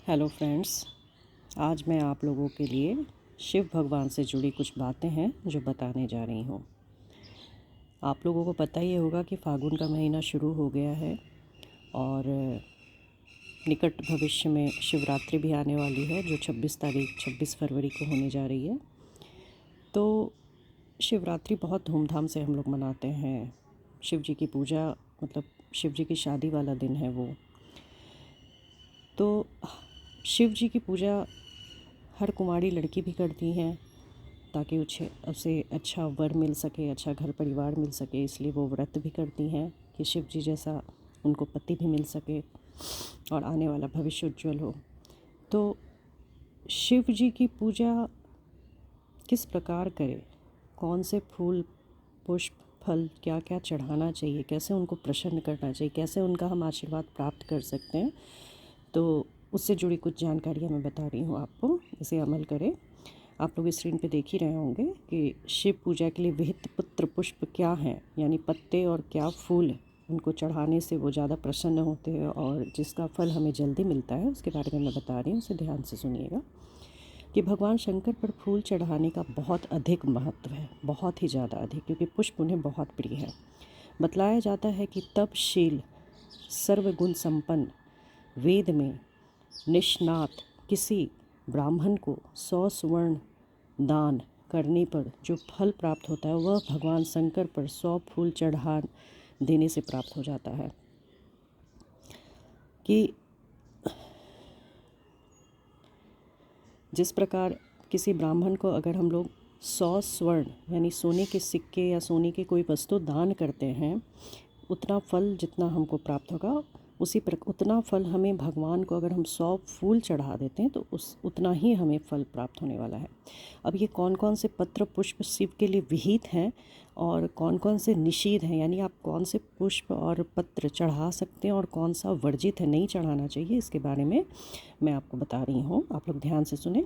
Hello friends, आज मैं आप लोगों के लिए शिव भगवान से जुड़ी कुछ बातें हैं जो बताने जा रही हूँ। आप लोगों को पता ही होगा कि फागुन का महीना शुरू हो गया है और निकट भविष्य में शिवरात्रि भी आने वाली है जो 26 फरवरी को होने जा रही है। तो शिवरात्रि बहुत धूमधाम से हम लोग मनाते हैं। शिव जी की पूजा मतलब शिव जी की शादी वाला दिन है वो। तो शिव जी की पूजा हर कुंवारी लड़की भी करती हैं ताकि उसे अच्छा वर मिल सके, अच्छा घर परिवार मिल सके, इसलिए वो व्रत भी करती हैं कि शिव जी जैसा उनको पति भी मिल सके और आने वाला भविष्य उज्जवल हो। तो शिव जी की पूजा किस प्रकार करें, कौन से फूल पुष्प फल क्या क्या चढ़ाना चाहिए, कैसे उनको प्रसन्न करना चाहिए, कैसे उनका हम आशीर्वाद प्राप्त कर सकते हैं, तो उससे जुड़ी कुछ जानकारियाँ मैं बता रही हूँ आपको। इसे अमल करें। आप लोग स्क्रीन पे देख ही रहे होंगे कि शिव पूजा के लिए विहित पुत्र पुष्प क्या हैं, यानी पत्ते और क्या फूल उनको चढ़ाने से वो ज़्यादा प्रसन्न होते हैं और जिसका फल हमें जल्दी मिलता है, उसके बारे में मैं बता रही हूँ। उसे ध्यान से सुनिएगा कि भगवान शंकर पर फूल चढ़ाने का बहुत अधिक महत्व है, बहुत ही ज़्यादा अधिक, क्योंकि पुष्प उन्हें बहुत प्रिय है। बतलाया जाता है कि तपशील सर्वगुण संपन्न वेद में निष्णात किसी ब्राह्मण को 100 स्वर्ण दान करने पर जो फल प्राप्त होता है वह भगवान शंकर पर 100 फूल चढ़ा देने से प्राप्त हो जाता है। कि जिस प्रकार किसी ब्राह्मण को अगर हम लोग 100 स्वर्ण यानी सोने के सिक्के या सोने की कोई वस्तु दान करते हैं, उतना फल जितना हमको प्राप्त होगा उतना फल हमें भगवान को अगर हम 100 फूल चढ़ा देते हैं तो उतना ही हमें फल प्राप्त होने वाला है। अब ये कौन कौन से पत्र पुष्प शिव के लिए विहित हैं और कौन कौन से निषिद्ध हैं, यानी आप कौन से पुष्प और पत्र चढ़ा सकते हैं और कौन सा वर्जित है, नहीं चढ़ाना चाहिए, इसके बारे में मैं आपको बता रही हूँ। आप लोग ध्यान से सुने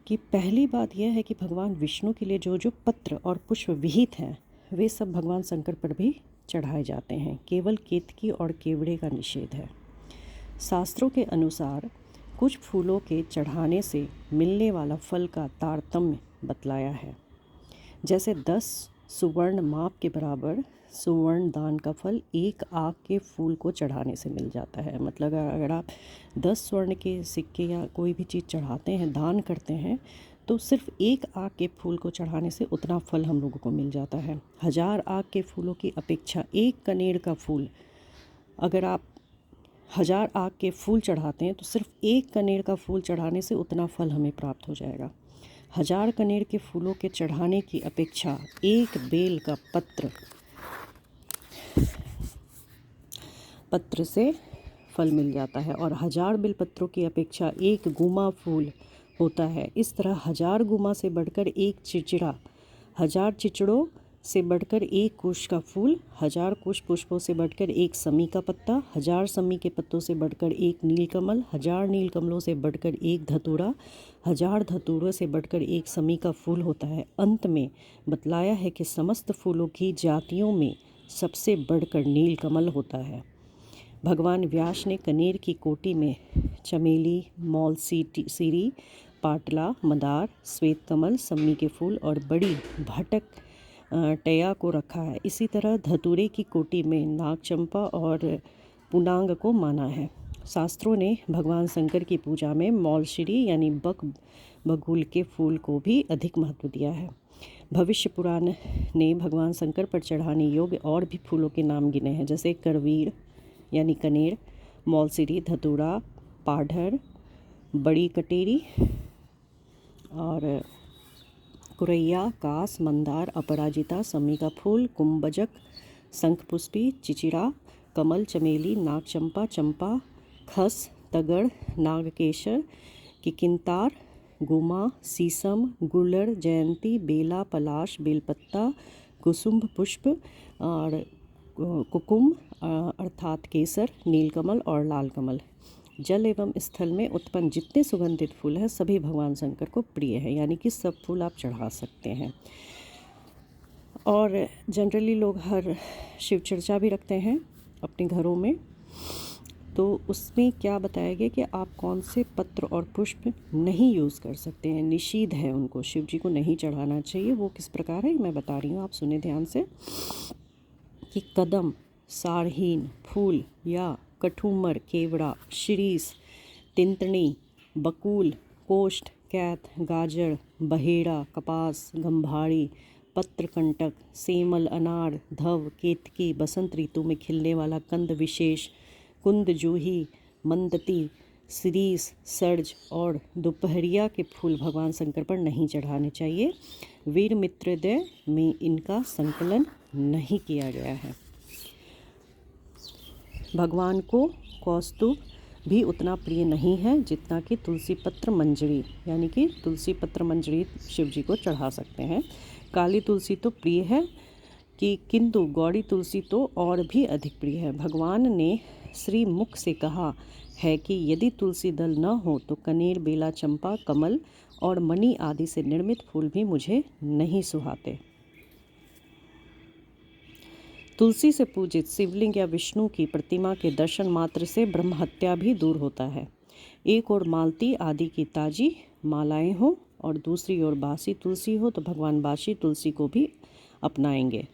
कि पहली बात यह है कि भगवान विष्णु के लिए जो जो पत्र और पुष्प विहित हैं वे सब भगवान शंकर पर भी चढ़ाए जाते हैं। केवल केतकी और केवड़े का निषेध है। शास्त्रों के अनुसार कुछ फूलों के चढ़ाने से मिलने वाला फल का तारतम्य बतलाया है। जैसे 10 सुवर्ण माप के बराबर सुवर्ण दान का फल एक आक के फूल को चढ़ाने से मिल जाता है। मतलब अगर आप 10 स्वर्ण के सिक्के या कोई भी चीज़ चढ़ाते हैं, दान करते हैं, तो सिर्फ एक आक के फूल को चढ़ाने से उतना फल हम लोगों को मिल जाता है। 1000 आक के फूलों की अपेक्षा एक कनेर का फूल, अगर आप 1000 आक के फूल चढ़ाते हैं तो सिर्फ एक कनेर का फूल चढ़ाने से उतना फल हमें प्राप्त हो जाएगा। 1000 कनेर के फूलों के चढ़ाने की अपेक्षा एक बेल का पत्र से फल मिल जाता है और 1000 बेल पत्रों की अपेक्षा एक गुमा फूल होता है। इस तरह 1000 गुमा से बढ़कर एक चिचिड़ा, 1000 चिचड़ों से बढ़कर एक कुश का फूल, 1000 कुश पुष्पों से बढ़कर एक समी का पत्ता, 1000 समी के पत्तों से बढ़कर एक नीलकमल, 1000 नीलकमलों से बढ़कर एक धतूरा, 1000 धतूरों से बढ़कर एक समी का फूल होता है। अंत में बतलाया है कि समस्त फूलों की जातियों में सबसे बढ़कर नीलकमल होता है। भगवान व्यास ने कनेर की कोटि में चमेली, मौलसीरी, पाटला, मदार, श्वेत कमल, सम्मी के फूल और बड़ी भटक टया को रखा है। इसी तरह धतूरे की कोटि में नागचंपा और पुनांग को माना है। शास्त्रों ने भगवान शंकर की पूजा में मौलसीरी यानी बगुल के फूल को भी अधिक महत्व दिया है। भविष्य पुराण ने भगवान शंकर पर चढ़ाने योग्य और भी फूलों के नाम गिने हैं, जैसे करवीर यानी कनेर, मौलसीरी, धतूरा, पाढ़र, बड़ी कटेरी और कुरैया, कास, मंदार, अपराजिता, समी का फूल, कुंभजक, शंखपुष्पी, चिचिरा, कमल, चमेली, नागचंपा, चंपा, खस, तगड़, नागकेशर, किकिंतार, गुमा, सीसम, गुलर, जयंती, बेला, पलाश, बेलपत्ता, कुसुम्भ पुष्प और कुकुम अर्थात केसर, नीलकमल और लाल कमल। जल एवं स्थल में उत्पन्न जितने सुगंधित फूल हैं सभी भगवान शंकर को प्रिय है, यानी कि सब फूल आप चढ़ा सकते हैं। और जनरली लोग हर शिव चर्चा भी रखते हैं अपने घरों में। तो उसमें क्या बताया गया कि आप कौन से पत्र और पुष्प नहीं यूज़ कर सकते हैं, निषिद्ध है, उनको शिव जी को नहीं चढ़ाना चाहिए। वो किस प्रकार है मैं बता रही हूँ, आप सुने ध्यान से। कि कदम, सारहीन फूल या कठूमर, केवड़ा, शिरीष, तिंतनी, बकुल, कोष्ठ, कैथ, गाजर, बहेड़ा, कपास, गंभाड़ी, पत्रकंटक, सेमल, अनार, धव, केतकी, बसंत ऋतु में खिलने वाला कंद विशेष, कुंद, जूही, मंदती, शिरीष, सर्ज और दोपहरिया के फूल भगवान शंकर पर नहीं चढ़ाने चाहिए। वीर मित्रोदय में इनका संकलन नहीं किया गया है। भगवान को कौस्तुभ भी उतना प्रिय नहीं है जितना कि तुलसी पत्र मंजरी, यानी कि तुलसी पत्र मंजरी शिव जी को चढ़ा सकते हैं। काली तुलसी तो प्रिय है कि किंतु गौड़ी तुलसी तो और भी अधिक प्रिय है। भगवान ने श्री मुख से कहा है कि यदि तुलसी दल न हो तो कनेर, बेला, चंपा, कमल और मणि आदि से निर्मित फूल भी मुझे नहीं सुहाते। तुलसी से पूजित शिवलिंग या विष्णु की प्रतिमा के दर्शन मात्र से ब्रह्म हत्या भी दूर होता है। एक ओर मालती आदि की ताजी मालाएं हो और दूसरी ओर बासी तुलसी हो तो भगवान बासी तुलसी को भी अपनाएंगे।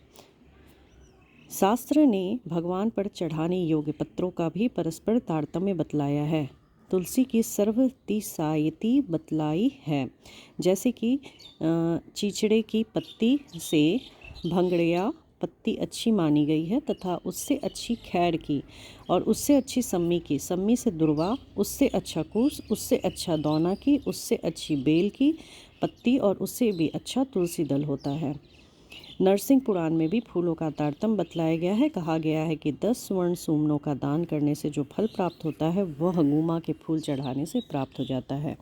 शास्त्र ने भगवान पर चढ़ाने योग्य पत्रों का भी परस्पर तारतम्य बतलाया है। तुलसी की सर्वतिसायती बतलाई है, जैसे कि चीचड़े की पत्ती से भंगड़िया पत्ती अच्छी मानी गई है तथा उससे अच्छी खैर की और उससे अच्छी सम्मी की, सम्मी से दुर्वा, उससे अच्छा कूस, उससे अच्छा दौना की, उससे अच्छी बेल की पत्ती और उससे भी अच्छा तुलसी दल होता है। नरसिंह पुराण में भी फूलों का तारतम्य बतलाया गया है। कहा गया है कि 10 स्वर्ण सुमनों का दान करने से जो फल प्राप्त होता है वह गुमा के फूल चढ़ाने से प्राप्त हो जाता है।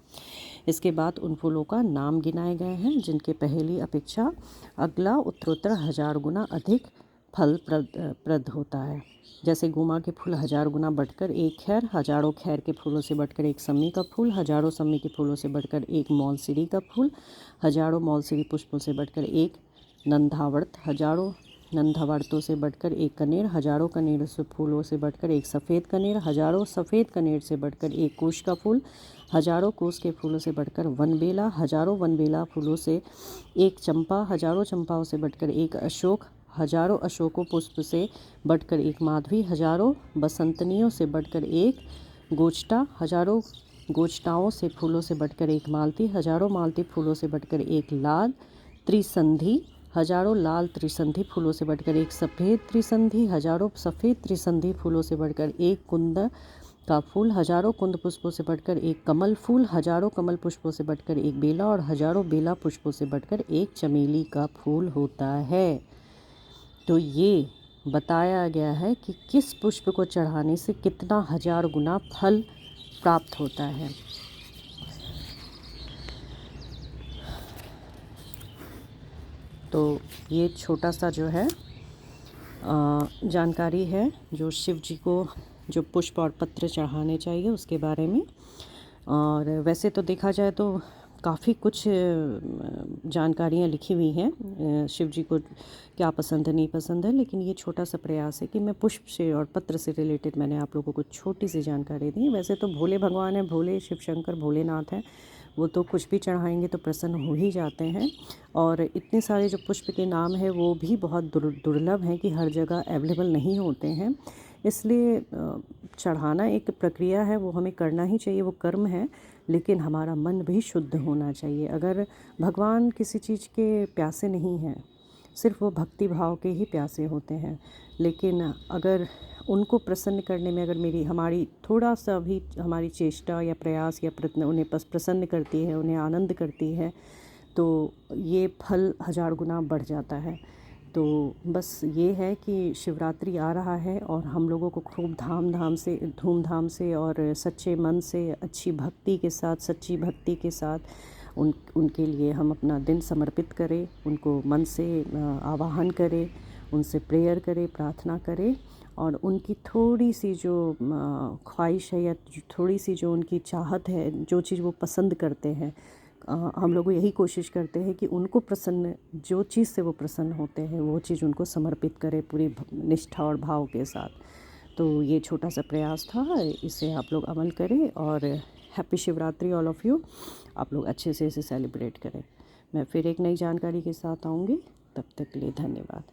इसके बाद उन फूलों का नाम गिनाए गए हैं जिनके पहली अपेक्षा अगला उत्तरोत्तर 1000 गुना अधिक फल प्रद होता है। जैसे गुमा के फूल 1000 गुना बढ़कर एक खैर, हजारों खैर के फूलों से बढ़कर एक सम्मी का फूल, हजारों सम्मी के फूलों से बढ़कर एक मौलसिरी का फूल, हजारों मौलसिरी पुष्पों से बढ़कर एक नंदावर्त, हजारों नंदावर्तों से बढ़कर एक कनेर, हजारों कनेर से फूलों से बढ़कर एक सफ़ेद कनेर, हजारों सफ़ेद कनेर से बढ़कर एक कुश का फूल, हजारों कुश के फूलों से बढ़कर वनबेला, हजारों वनबेला फूलों से एक चंपा, हजारों चंपाओं से बढ़कर एक अशोक, हजारों अशोकों पुष्प से बढ़कर एक माधवी, हजारों बसंतनियों से बढ़कर एक गोचटा, हजारों गोचटाओं से फूलों से बढ़कर एक मालती, हजारों मालती फूलों से बढ़कर एक लाल त्रिसंधी, हजारों लाल त्रिसंधी फूलों से बढ़कर एक सफ़ेद त्रिसंधी, हजारों सफ़ेद त्रिसंधी फूलों से बढ़कर एक कुंद का फूल, हजारों कुंद पुष्पों से बढ़कर एक कमल फूल, हजारों कमल पुष्पों से बढ़कर एक बेला और हजारों बेला पुष्पों से बढ़कर एक चमेली का फूल होता है। तो ये बताया गया है कि किस पुष्प को चढ़ाने से कितना 1000 गुना फल प्राप्त होता है। तो ये छोटा सा जो है जानकारी है जो शिव जी को जो पुष्प और पत्र चढ़ाने चाहिए उसके बारे में। और वैसे तो देखा जाए तो काफ़ी कुछ जानकारियाँ लिखी हुई हैं शिव जी को क्या पसंद है नहीं पसंद है, लेकिन ये छोटा सा प्रयास है कि मैं पुष्प से और पत्र से रिलेटेड मैंने आप लोगों को छोटी सी जानकारी दी। वैसे तो भोले भगवान हैं, भोले शिव शंकर भोलेनाथ हैं, वो तो कुछ भी चढ़ाएंगे तो प्रसन्न हो ही जाते हैं। और इतने सारे जो पुष्प के नाम हैं वो भी बहुत दुर्लभ हैं कि हर जगह अवेलेबल नहीं होते हैं, इसलिए चढ़ाना एक प्रक्रिया है, वो हमें करना ही चाहिए, वो कर्म है, लेकिन हमारा मन भी शुद्ध होना चाहिए। अगर भगवान किसी चीज़ के प्यासे नहीं हैं, सिर्फ वो भक्ति भाव के ही प्यासे होते हैं, लेकिन अगर उनको प्रसन्न करने में अगर हमारी थोड़ा सा भी हमारी चेष्टा या प्रयास या प्रयत्न उन्हें प्रसन्न करती है, उन्हें आनंद करती है, तो ये फल 1000 गुना बढ़ जाता है। तो बस ये है कि शिवरात्रि आ रहा है और हम लोगों को खूब धूमधाम से और सच्चे मन से, अच्छी भक्ति के साथ, सच्ची भक्ति के साथ उनके लिए हम अपना दिन समर्पित करें, उनको मन से आवाहन करें, उनसे प्रेयर करें, प्रार्थना करें और उनकी थोड़ी सी जो ख्वाहिश है या थोड़ी सी जो उनकी चाहत है, जो चीज़ वो पसंद करते हैं, हम लोग यही कोशिश करते हैं कि उनको जो चीज़ से वो प्रसन्न होते हैं वो चीज़ उनको समर्पित करें पूरी निष्ठा और भाव के साथ। तो ये छोटा सा प्रयास था, इसे आप लोग अमल करें और happy Shivratri all of you. आप लोग अच्छे से इसे सेलिब्रेट करें। मैं फिर एक नई जानकारी के साथ आऊँगी, तब तक के लिए धन्यवाद।